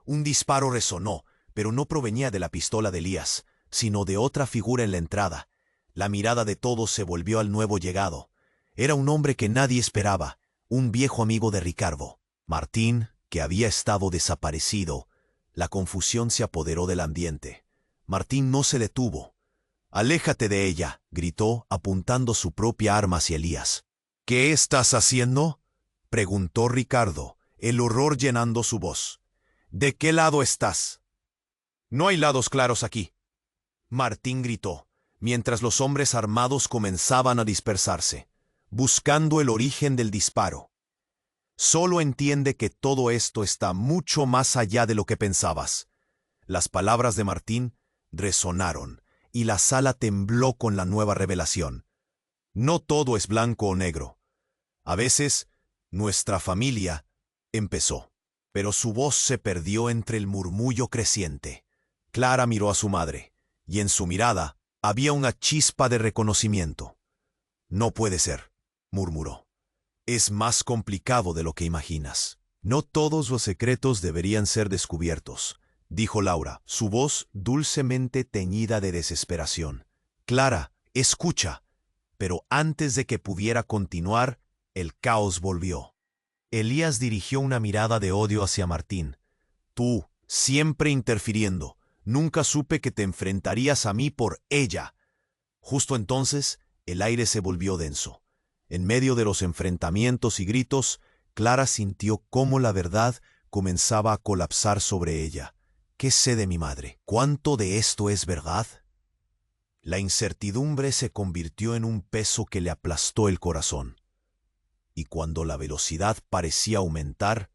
Un disparo resonó, pero no provenía de la pistola de Elías, sino de otra figura en la entrada. La mirada de todos se volvió al nuevo llegado. Era un hombre que nadie esperaba, un viejo amigo de Ricardo, Martín, que había estado desaparecido. La confusión se apoderó del ambiente. Martín no se detuvo. «Aléjate de ella», gritó, apuntando su propia arma hacia Elías. «¿Qué estás haciendo?», preguntó Ricardo, el horror llenando su voz. «¿De qué lado estás?». «No hay lados claros aquí», Martín gritó, mientras los hombres armados comenzaban a dispersarse, buscando el origen del disparo. «Solo entiende que todo esto está mucho más allá de lo que pensabas». Las palabras de Martín resonaron, y la sala tembló con la nueva revelación. No todo es blanco o negro. A veces, nuestra familia empezó, pero su voz se perdió entre el murmullo creciente. Clara miró a su madre, y en su mirada había una chispa de reconocimiento. «No puede ser», murmuró. «Es más complicado de lo que imaginas». «No todos los secretos deberían ser descubiertos», dijo Laura, su voz dulcemente teñida de desesperación. «Clara, escucha». Pero antes de que pudiera continuar, el caos volvió. Elías dirigió una mirada de odio hacia Martín. «Tú, siempre interfiriendo. Nunca supe que te enfrentarías a mí por ella». Justo entonces, el aire se volvió denso. En medio de los enfrentamientos y gritos, Clara sintió cómo la verdad comenzaba a colapsar sobre ella. ¿Qué sé de mi madre? ¿Cuánto de esto es verdad? La incertidumbre se convirtió en un peso que le aplastó el corazón. Y cuando la velocidad parecía aumentar,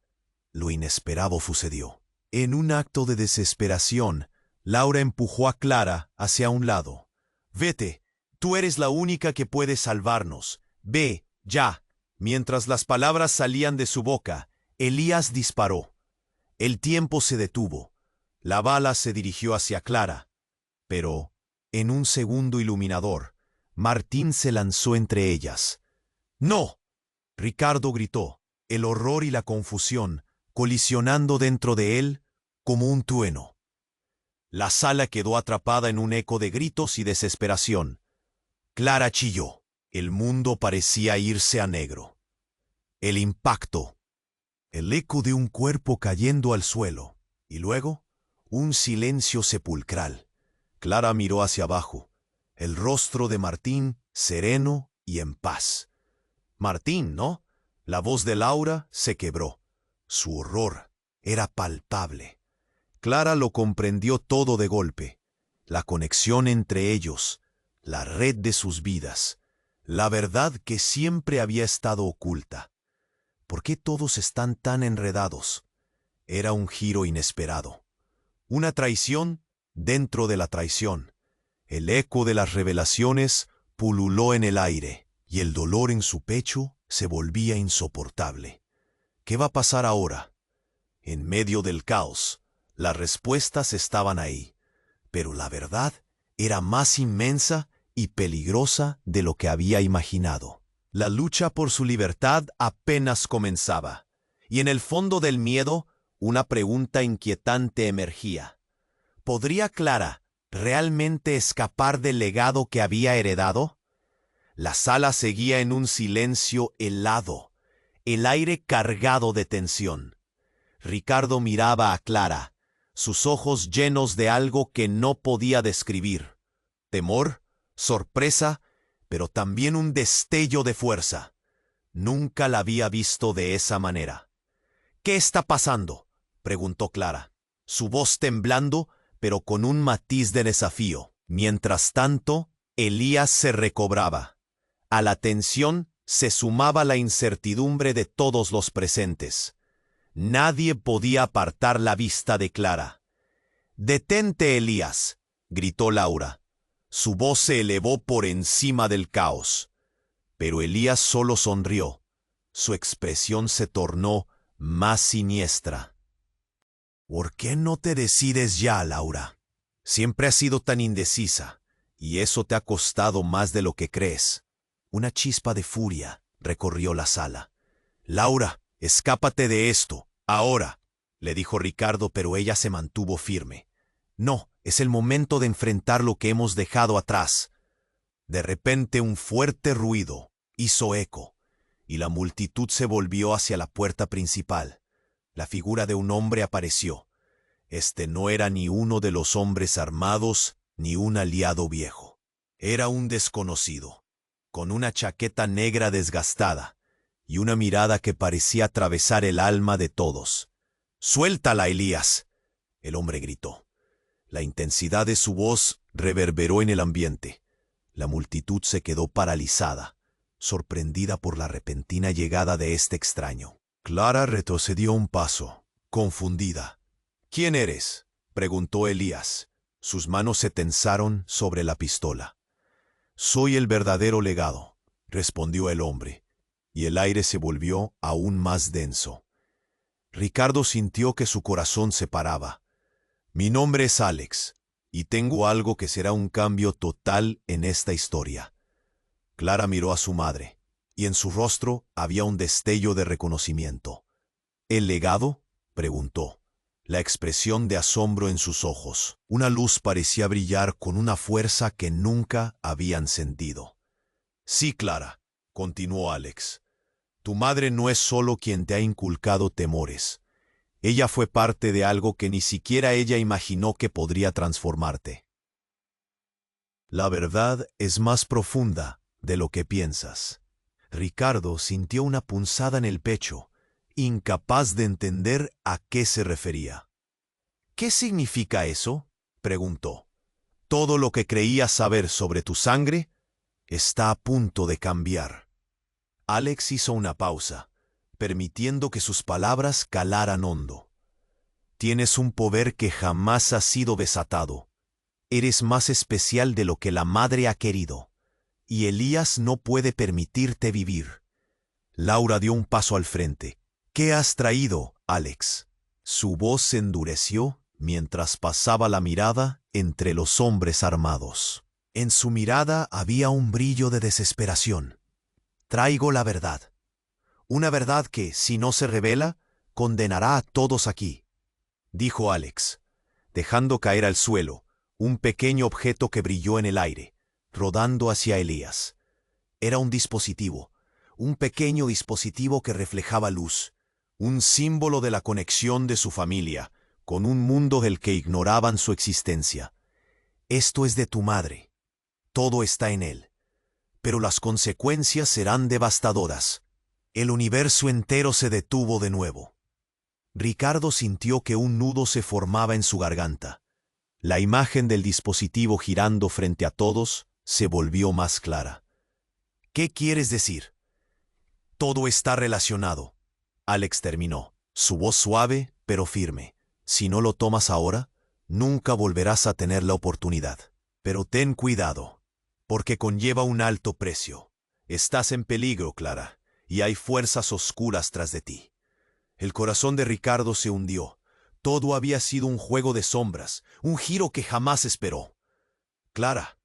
lo inesperado sucedió. En un acto de desesperación, Laura empujó a Clara hacia un lado. «Vete, tú eres la única que puede salvarnos. Ve, ya». Mientras las palabras salían de su boca, Elías disparó. El tiempo se detuvo. La bala se dirigió hacia Clara. Pero, en un segundo iluminador, Martín se lanzó entre ellas. «¡No!», Ricardo gritó, el horror y la confusión colisionando dentro de él como un trueno. La sala quedó atrapada en un eco de gritos y desesperación. Clara chilló. El mundo parecía irse a negro. El impacto, el eco de un cuerpo cayendo al suelo, y luego un silencio sepulcral. Clara miró hacia abajo, el rostro de Martín sereno y en paz. Martín, ¿no? La voz de Laura se quebró. Su horror era palpable. Clara lo comprendió todo de golpe. La conexión entre ellos, la red de sus vidas, la verdad que siempre había estado oculta. ¿Por qué todos están tan enredados? Era un giro inesperado. Una traición dentro de la traición. El eco de las revelaciones pululó en el aire, y el dolor en su pecho se volvía insoportable. ¿Qué va a pasar ahora? En medio del caos, las respuestas estaban ahí, pero la verdad era más inmensa y peligrosa de lo que había imaginado. La lucha por su libertad apenas comenzaba, y en el fondo del miedo, una pregunta inquietante emergía. ¿Podría Clara realmente escapar del legado que había heredado? La sala seguía en un silencio helado, el aire cargado de tensión. Ricardo miraba a Clara, sus ojos llenos de algo que no podía describir. Temor, sorpresa, pero también un destello de fuerza. Nunca la había visto de esa manera. «¿Qué está pasando?», preguntó Clara, su voz temblando, pero con un matiz de desafío. Mientras tanto, Elías se recobraba. A la tensión se sumaba la incertidumbre de todos los presentes. Nadie podía apartar la vista de Clara. «¡Detente, Elías!», gritó Laura. Su voz se elevó por encima del caos. Pero Elías solo sonrió. Su expresión se tornó más siniestra. «¿Por qué no te decides ya, Laura? Siempre has sido tan indecisa, y eso te ha costado más de lo que crees». Una chispa de furia recorrió la sala. «Laura, escápate de esto, ahora», le dijo Ricardo, pero ella se mantuvo firme. «No, es el momento de enfrentar lo que hemos dejado atrás». De repente un fuerte ruido hizo eco, y la multitud se volvió hacia la puerta principal. La figura de un hombre apareció. Este no era ni uno de los hombres armados, ni un aliado viejo. Era un desconocido, con una chaqueta negra desgastada, y una mirada que parecía atravesar el alma de todos. «¡Suéltala, Elías!», el hombre gritó. La intensidad de su voz reverberó en el ambiente. La multitud se quedó paralizada, sorprendida por la repentina llegada de este extraño. Clara retrocedió un paso, confundida. «¿Quién eres?», preguntó Elías. Sus manos se tensaron sobre la pistola. «Soy el verdadero legado», respondió el hombre, y el aire se volvió aún más denso. Ricardo sintió que su corazón se paraba. «Mi nombre es Alex, y tengo algo que será un cambio total en esta historia». Clara miró a su madre, y en su rostro había un destello de reconocimiento. «¿El legado?», preguntó. La expresión de asombro en sus ojos. Una luz parecía brillar con una fuerza que nunca habían sentido. «Sí, Clara», continuó Alex. «Tu madre no es solo quien te ha inculcado temores. Ella fue parte de algo que ni siquiera ella imaginó que podría transformarte. La verdad es más profunda de lo que piensas». Ricardo sintió una punzada en el pecho, incapaz de entender a qué se refería. ¿Qué significa eso?, preguntó. Todo lo que creías saber sobre tu sangre está a punto de cambiar. Alex hizo una pausa, permitiendo que sus palabras calaran hondo. Tienes un poder que jamás ha sido desatado. Eres más especial de lo que la madre ha querido, y Elías no puede permitirte vivir. Laura dio un paso al frente. ¿Qué has traído, Alex? Su voz se endureció mientras pasaba la mirada entre los hombres armados. En su mirada había un brillo de desesperación. Traigo la verdad. Una verdad que, si no se revela, condenará a todos aquí, dijo Alex, dejando caer al suelo un pequeño objeto que brilló en el aire, rodando hacia Elías. Era un dispositivo, un pequeño dispositivo que reflejaba luz, un símbolo de la conexión de su familia con un mundo del que ignoraban su existencia. Esto es de tu madre. Todo está en él. Pero las consecuencias serán devastadoras. El universo entero se detuvo de nuevo. Ricardo sintió que un nudo se formaba en su garganta. La imagen del dispositivo girando frente a todos se volvió más clara. ¿Qué quieres decir? Todo está relacionado. Alex terminó, su voz suave pero firme. Si no lo tomas ahora, nunca volverás a tener la oportunidad. Pero ten cuidado, porque conlleva un alto precio. Estás en peligro, Clara, y hay fuerzas oscuras tras de ti. El corazón de Ricardo se hundió. Todo había sido un juego de sombras, un giro que jamás esperó. Clara,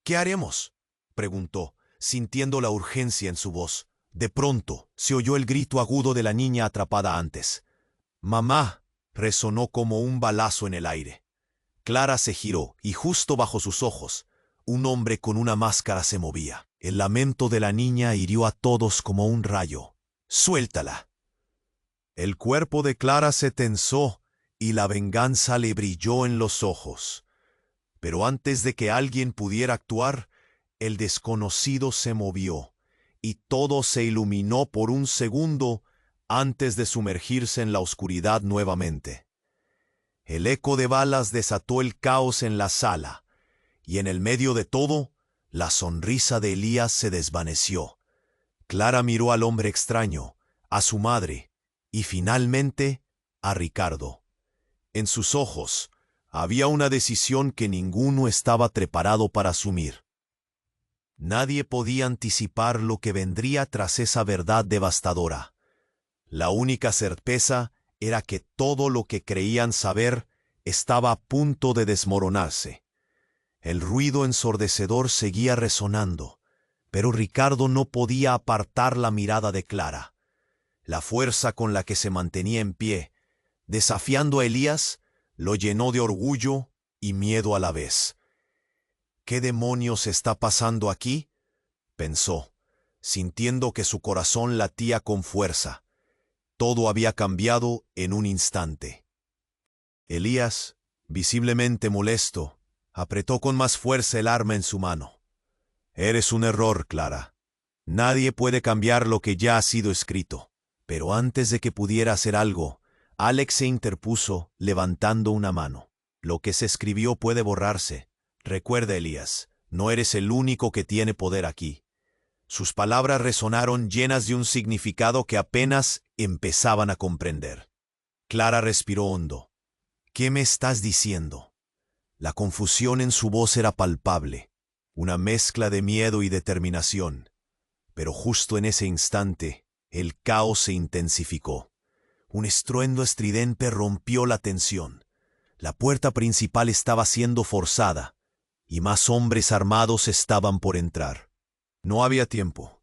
¿qué haremos?, preguntó, sintiendo la urgencia en su voz. De pronto, se oyó el grito agudo de la niña atrapada antes. «¡Mamá!», resonó como un balazo en el aire. Clara se giró, y justo bajo sus ojos, un hombre con una máscara se movía. El lamento de la niña hirió a todos como un rayo. «¡Suéltala!». El cuerpo de Clara se tensó, y la venganza le brilló en los ojos. Pero antes de que alguien pudiera actuar, el desconocido se movió, y todo se iluminó por un segundo antes de sumergirse en la oscuridad nuevamente. El eco de balas desató el caos en la sala, y en el medio de todo, la sonrisa de Elías se desvaneció. Clara miró al hombre extraño, a su madre, y finalmente a Ricardo. En sus ojos había una decisión que ninguno estaba preparado para asumir. Nadie podía anticipar lo que vendría tras esa verdad devastadora. La única certeza era que todo lo que creían saber estaba a punto de desmoronarse. El ruido ensordecedor seguía resonando, pero Ricardo no podía apartar la mirada de Clara. La fuerza con la que se mantenía en pie, desafiando a Elías, lo llenó de orgullo y miedo a la vez. «¿Qué demonios está pasando aquí?», pensó, sintiendo que su corazón latía con fuerza. Todo había cambiado en un instante. Elías, visiblemente molesto, apretó con más fuerza el arma en su mano. «Eres un error, Clara. Nadie puede cambiar lo que ya ha sido escrito». Pero antes de que pudiera hacer algo, Alex se interpuso, levantando una mano. «Lo que se escribió puede borrarse. Recuerda, Elías, no eres el único que tiene poder aquí». Sus palabras resonaron llenas de un significado que apenas empezaban a comprender. Clara respiró hondo. «¿Qué me estás diciendo?». La confusión en su voz era palpable, una mezcla de miedo y determinación. Pero justo en ese instante, el caos se intensificó. Un estruendo estridente rompió la tensión. La puerta principal estaba siendo forzada, y más hombres armados estaban por entrar. No había tiempo.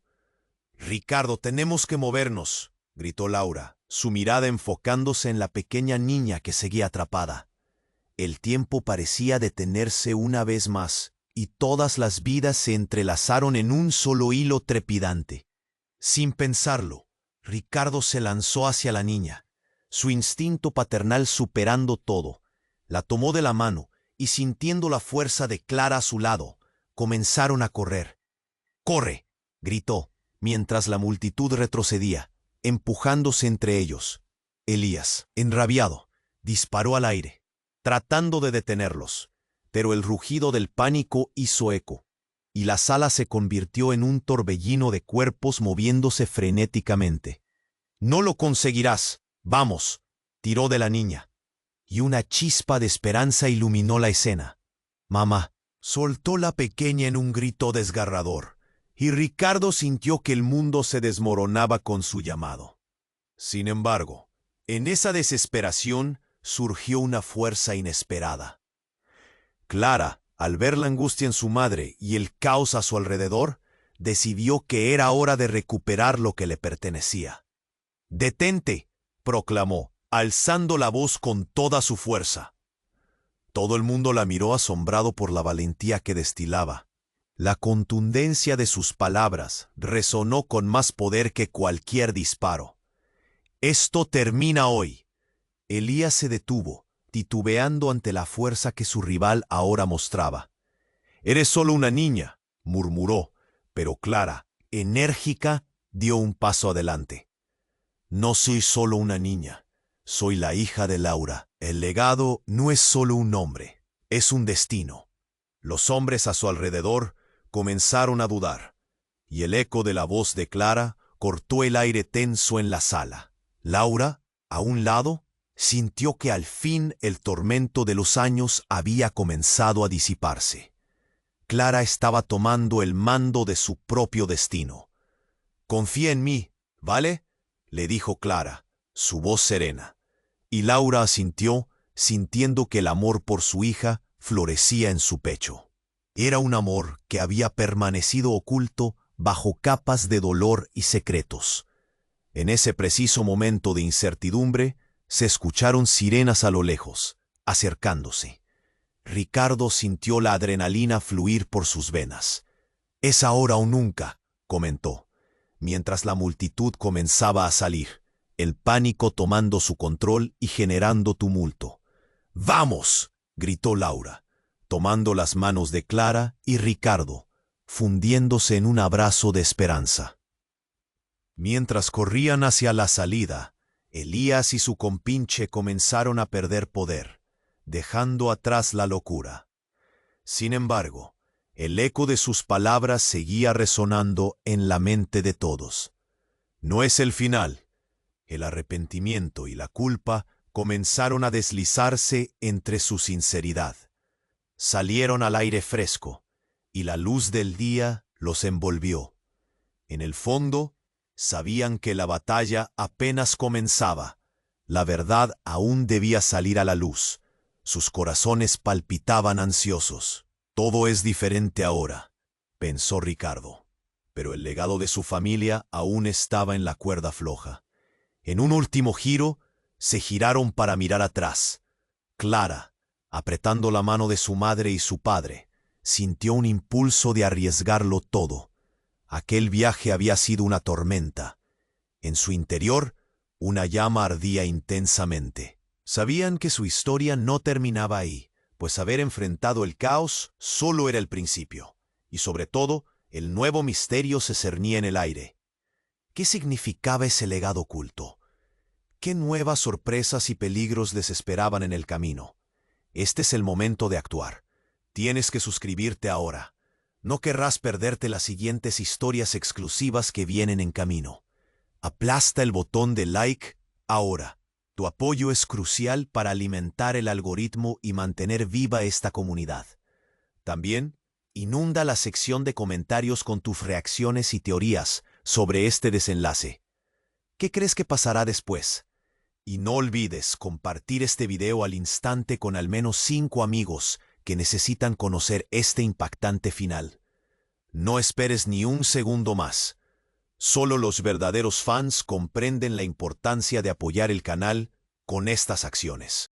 «Ricardo, tenemos que movernos», gritó Laura, su mirada enfocándose en la pequeña niña que seguía atrapada. El tiempo parecía detenerse una vez más, y todas las vidas se entrelazaron en un solo hilo trepidante. Sin pensarlo, Ricardo se lanzó hacia la niña, su instinto paternal superando todo. La tomó de la mano, y sintiendo la fuerza de Clara a su lado, comenzaron a correr. «¡Corre!», gritó, mientras la multitud retrocedía. empujándose entre ellos. Elías, enrabiado, disparó al aire, tratando de detenerlos, pero el rugido del pánico hizo eco, y la sala se convirtió en un torbellino de cuerpos moviéndose frenéticamente. «No lo conseguirás. Vamos», tiró de la niña, y una chispa de esperanza iluminó la escena. «Mamá», soltó la pequeña en un grito desgarrador, y Ricardo sintió que el mundo se desmoronaba con su llamado. Sin embargo, en esa desesperación surgió una fuerza inesperada. Clara, al ver la angustia en su madre y el caos a su alrededor, decidió que era hora de recuperar lo que le pertenecía. «Detente», proclamó, alzando la voz con toda su fuerza. Todo el mundo la miró asombrado por la valentía que destilaba. La contundencia de sus palabras resonó con más poder que cualquier disparo. «Esto termina hoy». Elías se detuvo, titubeando ante la fuerza que su rival ahora mostraba. «Eres solo una niña», murmuró, pero Clara, enérgica, dio un paso adelante. «No soy solo una niña, soy la hija de Laura. El legado no es solo un nombre, es un destino». Los hombres a su alrededor comenzaron a dudar, y el eco de la voz de Clara cortó el aire tenso en la sala. Laura, a un lado, sintió que al fin el tormento de los años había comenzado a disiparse. Clara estaba tomando el mando de su propio destino. «Confía en mí, ¿vale?», le dijo Clara, su voz serena. Y Laura asintió, sintiendo que el amor por su hija florecía en su pecho. Era un amor que había permanecido oculto bajo capas de dolor y secretos. En ese preciso momento de incertidumbre, se escucharon sirenas a lo lejos, acercándose. Ricardo sintió la adrenalina fluir por sus venas. «Es ahora o nunca», comentó, mientras la multitud comenzaba a salir, el pánico tomando su control y generando tumulto. «¡Vamos!», gritó Laura, tomando las manos de Clara y Ricardo, fundiéndose en un abrazo de esperanza. Mientras corrían hacia la salida, Elías y su compinche comenzaron a perder poder, dejando atrás la locura. Sin embargo, el eco de sus palabras seguía resonando en la mente de todos. «No es el final». El arrepentimiento y la culpa comenzaron a deslizarse entre su sinceridad. Salieron al aire fresco, y la luz del día los envolvió. En el fondo, sabían que la batalla apenas comenzaba. La verdad aún debía salir a la luz. Sus corazones palpitaban ansiosos. «Todo es diferente ahora», pensó Ricardo. Pero el legado de su familia aún estaba en la cuerda floja. En un último giro, se giraron para mirar atrás. Clara, apretando la mano de su madre y su padre, sintió un impulso de arriesgarlo todo. Aquel viaje había sido una tormenta. En su interior, una llama ardía intensamente. Sabían que su historia no terminaba ahí, pues haber enfrentado el caos solo era el principio. Y sobre todo, el nuevo misterio se cernía en el aire. ¿Qué significaba ese legado oculto? ¿Qué nuevas sorpresas y peligros les esperaban en el camino? Este es el momento de actuar. Tienes que suscribirte ahora. No querrás perderte las siguientes historias exclusivas que vienen en camino. Aplasta el botón de like ahora. Tu apoyo es crucial para alimentar el algoritmo y mantener viva esta comunidad. También, inunda la sección de comentarios con tus reacciones y teorías sobre este desenlace. ¿Qué crees que pasará después? Y no olvides compartir este video al instante con al menos 5 amigos que necesitan conocer este impactante final. No esperes ni un segundo más. Solo los verdaderos fans comprenden la importancia de apoyar el canal con estas acciones.